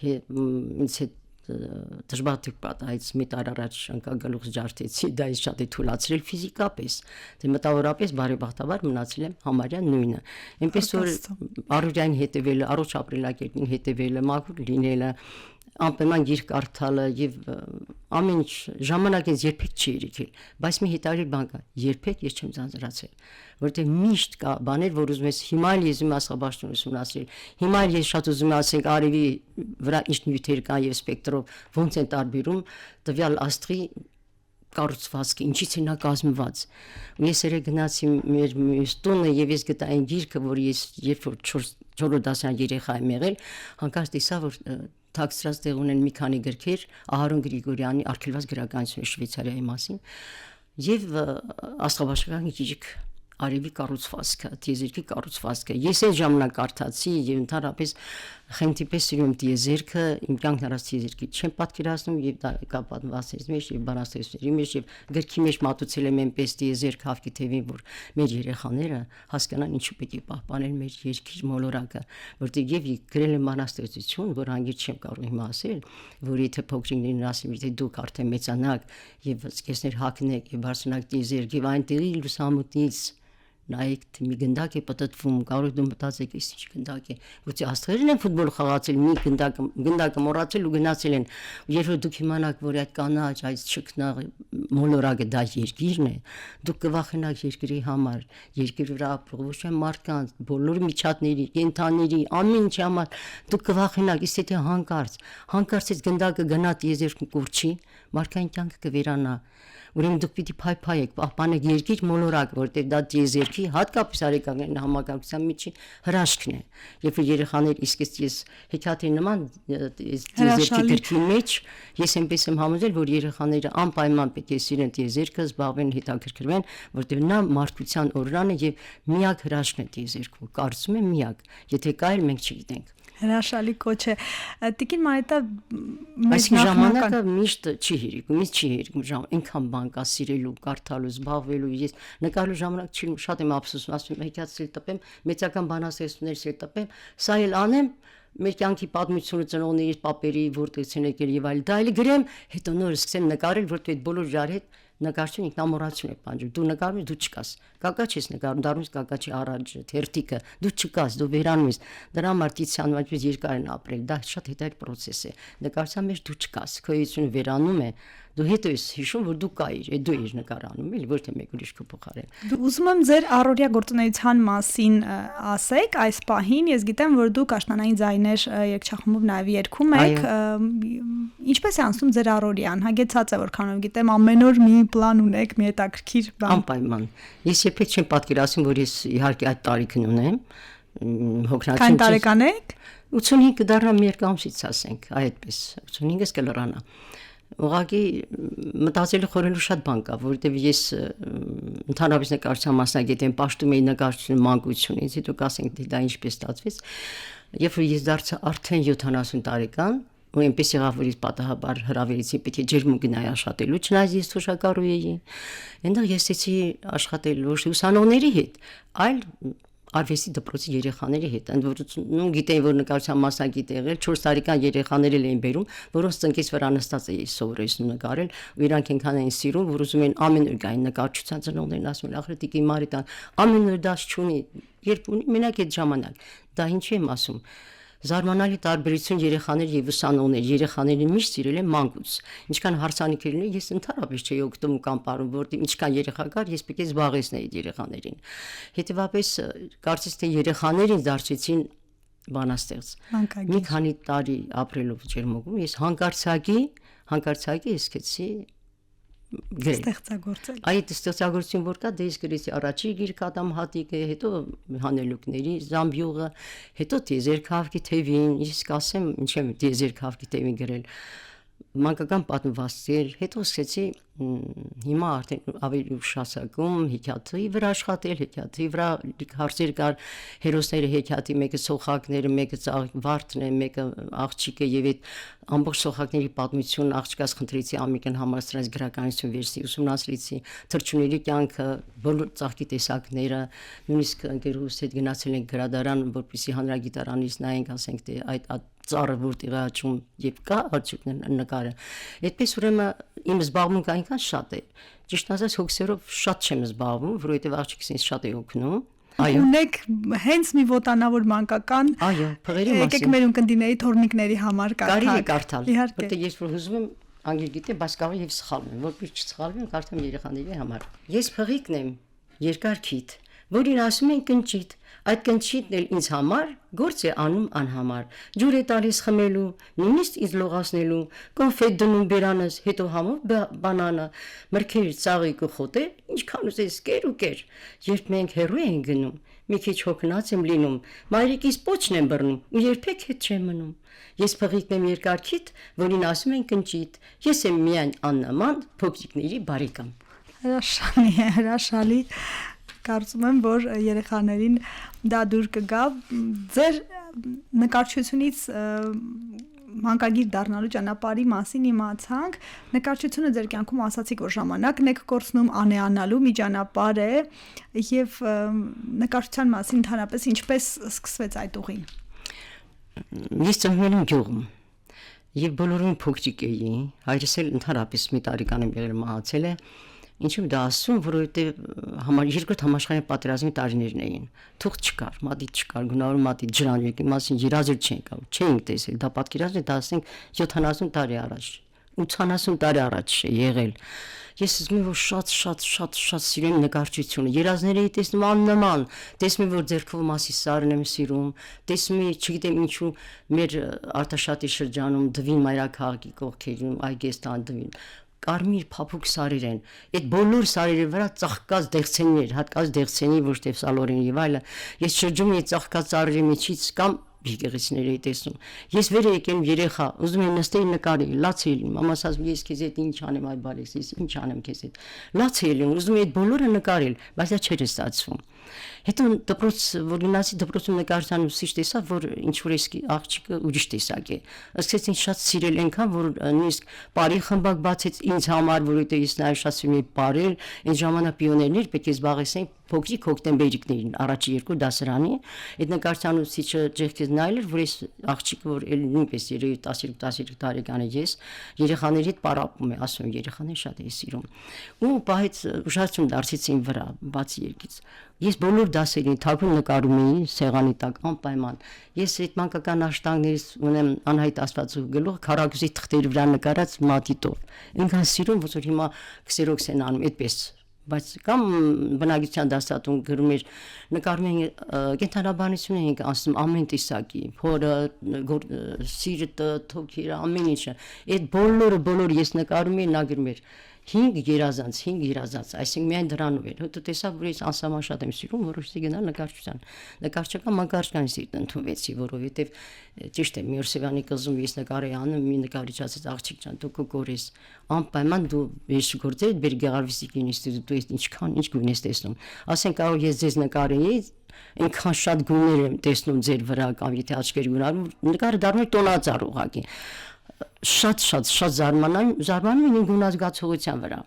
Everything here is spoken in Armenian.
ինձ հետ դժբախտիկ պատահեց մի տար առաջ անկա գլուխ ջարդեցի, դա ինձ շատ է թուլացրել ֆիզիկապես, դե մտավորապես բարեբախտաբար մնացել եմ համարյա նույնը, այնպես որ առօրյային հետևելը, առողջ ապրելակերպին հետևելը, մաքուր լինելը, անպայման գիրք կարդալը եւ ամեն ինչ ժամանակից երբեք չի եկել, բայց մի հետաքրքիր բան կա, երբեք ես չեմ ձանձրացել, որտեղ միշտ կա բաներ, որ ուզում ես հիմա ես իմ աստղաբաշխություն ուսումնասիրել, հիմա ես շատ ուզում եմ ասենք արևի վրա ինչ նյութեր կան եւ սպեկտրով ոնց են տարբերում տվյալ աստղի կառուցվածքը, ինչից է նա կազմված։ Ես երեք գնացի մեր տունը եւ ես գտա այն գիրքը, որ ես երբ որ 4 դասարան երեխա եմ եղել, հանկարծ տեսա, որ թաքցրած տեղ ունեն մի քանի գրքեր Ահարոն Գրիգորյանի արգելված գրականությունը Շվեյցարիայի մասին եւ աստղաբաշխական գիրք արևի կառուցվածքը, տիեզերքի կառուցվածքը։ Ես այն ժամանակ կարդացի եւ ընդհանրապես խնդիրպես սիրում տիեզերքը, իմ կյանքն առած տիեզերքի չեմ պատկերացնում եւ դա կա պատմվածքների մեջ եւ բանաստեղծությունների մեջ եւ գրքի մեջ մատուցել եմ այնպես տիեզերք հավքի թևին, որ մեր երեխաները հասկանան ինչու պետք է պահպանել մեր երկիր մոլորակը, որտեղ եւ գրել եմ բանաստեղծություն, որ անգիր չեմ կարող հիմա ասել, որ եթե փոքրիկներին ասեմ, եթե դուք արդեն մեծանաք եւ սկեսներ հագնեք եւ բարձրանաք տիեզերք եւ այնտեղի լուսամուտից նայեք մի գնդակ է պատտվում, կարող դու մտածեք, ինչ գնդակ է, ոչի աստղերն են ֆուտբոլ խաղացել, մի գնդակը մոռացել ու գնացել են, երբ որ դուք իմանաք, որ այդ կանաչ, այդ շքնաղ մոլորակը դա երկիրն է, դուք կվախենաք երկրի համար, երկրի վրա ապրող ոչ միայն մարդկանց, բոլոր միջատների, կենդանիների, ամեն ինչի համար դուք կվախենաք, իսկ եթե հանկարծ այդ գնդակը գնա տիեզերք կուրչի, մարդկային կյանքը կվերանա Ուրեմն դուք պիտի փայփայեք, պահպանեք երկիր մոլորակ, որտեղ դա տիեզերքի հատկապես արեկական համակարգության միջի հրաշքն է։ Երբ երեխաներ իսկ ես հեքիաթի նման տիեզերքի գրքի մեջ ես այնպես եմ համոզել, որ երեխաները անպայման պետք է սիրեն տիեզերքը, զբաղվեն, հետաքրքրվեն, որտեղ նա մարդկության օրրանը եւ միակ հրաշքն է տիեզերքում։ Կարծում եմ միակ, եթե կա էլ մենք չգիտենք։ Հրաշալի կոչ է։ Տիկին Մարիետտա Այս ժամանակը միշտ չի հերիքում, այնքան բան կա սիրելու, կարդալու, զբաղվելու, ես նկարելու ժամանակ չի շատ եմ ափսոսում, ասում եմ հեքիաթ սիրել տպեմ, մեծական բանաստեղծություններ սիրել տպեմ, սա էլ անեմ, մեր կյանքի պատմությունը ծնողների, պապերի, որտեղից են եկել եւ այլ, դա էլ գրեմ, հետո նոր սկսեմ նկարել, որտեղ այդ բոլոր ժար հետ նկարչին ինքնամոռացություն է պանջում, դու նկարում ես, դու չկաս, կակա չես նկարում, դառնում ես կակա չի առաջ, թերթիկը, դու չկաս, դու վերանում ես, դրա համար Տիցիանն այդպես երկար են ապրել, դա շատ հետաքրքիր պրոցես է, նկարության մեջ դու չկաս, քո էությունը վերանում է, դու հետո ես հիշում, որ դու կայիր, դու ես նկարանում, էլի ոչ թե մեկ ուրիշ քո փոխարեն։ Դու ուզում եմ ձեր առօրյա գործունեության մասին ասեք, այս պահին ես գիտեմ, որ դուք աշնանային ձայներ երգչախմբով նաև երգում եք, ինչպես է անցնում ձեր առօրյան, հագեցած է որքանով գիտեմ, ամեն օր մի պլան ունեք, մի հետաքրքիր բան։ Անպայման։ Ես երբեք չեմ պատկերացնում, որ ես իհարկե այդ տարիքն ունեմ, հոգնածություն։ Քանի տարեկան եք? 85 կդառնամ երկամսից ասենք, այդպես, 85-ից կլրանա։ Ուղղակի մտածելու խորելու շատ բան կա, որովհետև ես ընդհանրապես նկարչության մասնագետ եմ, պաշտում էի նկարչությունը մանկությունից, հետո կասենք դա ինչպես ստացվեց, երբ որ ես դարձա արդեն 70 տարեկան, ու այնպես եղավ, որ ես պատահաբար հրավիրեցի, պետք է ջերմուկ գնայի աշխատելու, չնայած ես թոշակառու էի, այնտեղ ես էի աշխատել ոչ ուսանողների հետ, այլ արվեստի դպրոցի երեխաների հետ, ընդորում գիտեի, որ նկարչության մասնագետ եղել, 4 տարեկան երեխաներ էին բերում, որոնց ծնկից վրա նստած էի սովորեցնում նկարել, ու իրանք այնքան էին սիրում, որ ուզում էին ամեն օր գային նկարչության ծնողներն ասում են, ախր Տիկին Մարիետտան, ամեն օր դաս չունի, երբ ունի մենակ այդ ժամանակ, դա ինչի եմ ասում, զարմանալի տարբերություն երեխաներ եւ ուսանողներ, երեխաներին միշտ սիրել են մանկուց, ինչքան հարցանիքեր լինի, ես ընդհանրապես չէի օգտվում կամ ապարում, որտեղ ինչքան երեխա կար, ես պետք է զբաղեցնեի երեխաներին։ Հետևաբար կարծես թե երեխաներին դարձրեցին բանաստեղծ։ Մի քանի տարի ապրելով ջերմուկում, ես հանկարծակի սկսեցի ստեղծագործել։ Այդ ստեղծագործություն որ կա, դե ես գրեցի առաջի գիրք Ադամ Հատիկը, հետո հանելուկների Զամբյուղը, հետո տիեզերք հավքի թևին, իսկ ասեմ, ինչ եմ տիեզերք հավքի թևին գրել, մանկական պատմվածքներ, հետո սկսեցի հիմա արդեն ավելի ուշ հասակում հեքիաթի վրա աշխատել, հեքիաթի վրա հարցեր կար, հերոսները հեքիաթի մեկը սոխակները, մեկը վարդն է, մեկը աղջիկը եւ այդ ամբողջ սոխակների պատմություն աղջկաս խնդրեցի Ամիկեն համալսարանից գրականություն վերցի, ուսումնասիրեցի թռչունների կյանքը, բոլոր ծաղկի տեսակները, նույնիսկ ընկերուհուս հետ գնացել ենք գրադարան, որպեսզի հանրագիտարանից նայենք, ասենք թե այդ ծառը որտեղ է աճում եւ կա արդյունքներ նկարը։ Այդպես ուրեմն իմ զբաղմունքը այնքան շատ է։ Ճիշտ ասած հոգսերով շատ չեմ զբաղվում, որովհետեւ աղջիկս ինձ շատ է օգնում։ Այո։ Ունեք հենց մի ոտանավոր մանկական։ Այո, փղերի մասին։ Եկեք մեր ունկնդիների թորնիկների համար կարդալ։ Կարելի է կարդալ։ Իհարկե։ Որտեղ ես որ ուզում եմ անգլի գիտեմ, բայց կարող եւ սխալվում, որպես չսխալվեմ, կարդամ երեխաների համար։ Ես փղիկն եմ, երկար քիթ, որին ասում են կնճիտ։ Այդ կնճիտն էլ ինձ համար գործ է անում անհամար։ Ջուր է տալիս խմելու, նույնիսկ ինձ լողացնելու, կոնֆետ դնում բերանս, հետո համով բանանը, մրգեր ծաղիկ ու խոտե, ինչքան ուզես կեր ու կեր։ Երբ մենք հեռու ենք գնում, մի քիչ հոգնած եմ լինում, մայրիկիս պոչն եմ բռնում ու երբեք հետ չեմ մնում։ Ես փղիկն եմ երկար քիթ, որին ասում են կնճիտ։ Ես եմ միայն աննման փոքրիկների բարեկամ։ Հրաշալի է, հրաշալի։ Կարծում եմ, որ երեխաներին դա դուր կգա։ Ձեր նկարչությունից մանկագիր դառնալու ճանապարհի մասին իմացանք։ Նկարչությունը ձեր կյանքում ասացիք, որ ժամանակն եք կորցնում, անեանալու մի ճանապարհ է, եւ նկարչության մասին ընդհանրապես ինչպես սկսվեց այդ ուղին։ Ես ծնվել եմ գյուղում եւ բոլորին փոքրիկ էի, հայրս էլ ընդհանրապես մի տարեկան եմ եղել մահացել է։ Ինչու դա ասում, որովհետեւ երկրորդ համաշխարհային պատերազմի տարիներն էին։ Թուղթ չկար, մատիտ չկար, գունավոր մատիտ ջրանյակի մասին երազել չէինք տեսել։ Դա պատկերացրեք, դա ասենք 70 տարի առաջ, 80 տարի առաջ է եղել։ Ես զգում եմ, որ շատ սիրում եմ նկարչությունը։ Երազներ էի տեսնում աննման, տեսնում եմ, որ ձեռքով մասի սարն եմ սիրում, տեսնում եմ, չգիտեմ ինչու մեր Արտաշատի շրջանում Դվին մայրաքաղաքի կողքերում Այգեստան Դվին կարմիր փափուկ սարեր են։ Այդ բոլոր սարերի վրա ծաղկած դեղցենիներ, հատկած դեղցենի ոչ թե սալորին եւ այլը։ Ես շրջում եմ ծաղկած սարերի միջից կամ եկեղեցիներ էի տեսնում։ Ես վեր եկեմ երեխա, ուզում եմ նստել նկարել, լացել, մամաս ասում ես քեզ հետ ինչ անեմ այ բարես, ես ինչ անեմ քեզ հետ։ Լացել եմ, ուզում եմ այդ բոլորը նկարել, բայց դա չէր ստացվում։ Հետո դպրոց, որ գնացի դպրոցում նկարչության ուսուցիչ տեսա, որ ինչ որ էս աղջիկը ուրիշ տեսակ է։ Ասեց ինձ շատ սիրել այնքան, որ նույնիսկ բարի խմբակ բացեց ինձ համար, որովհետեւ ես նաև շատ սիրում եմ բարել, այն ժամանակ պիոներներ պետք է զբաղեցին փոքրիկ հոկտեմբերիկներին առաջի երկու դասարանի։ Այդ նկարչության ուսուցիչը ջեքտից նայել, որ այս աղջիկը որ էլ նույնպես 13 տարեկան է ես, երեխաների հետ պարապում է, ասում երեխաներին շատ է սիրում։ Ու բայց ուշադրություն դարձրեցին վրա, բացի երկից։ Ես բոլոր դասերին թաքուն նկարում էի սեղանի տակ անպայման։ Ես այդ մանկական աշտանգներից ունեմ անհայտ աստվածու գլուխ քարակուսի թղթերի վրա նկարած մատիտով։ Ինքան սիրում, որ հիմա քսերոքս են անում այդպես։ Բայց կամ բնագիտության դասատուն գրում էր նկարում են կենթանաբանություն ենք ասում ամեն տեսակի փորը սիրտը թոքերը ամեն ինչը այդ բոլորը ես նկարում եմ նա գրում էր 5 երազանց, այսինքն միայն դրանով էր։ Հետո տեսա, որ ես անսահման շատ եմ սիրում, որոշեցի գնալ նկարչության։ Նկարչական մանկարչական սիրտ ընդունվեցի, որովհետև ճիշտ է, Միրսևյանի կղզում ես նկարի անում, մի նկարիչ ասեց աղջիկ ջան, դու կգորես, անպայման դու ես գործել բեր Գեղարվեստիկի ինստիտուտը, ինչքան ինչ գույն ես տեսնում։ Ասենք կարող ես ձեզ նկարեի, այնքան շատ գույներ եմ տեսնում ձեր վրա կամ եթե աչքեր գունարում, նկարը դառնում է տոնածառ ուղղակի։ Շատ զարմանում եմ գունազգացողության վրա։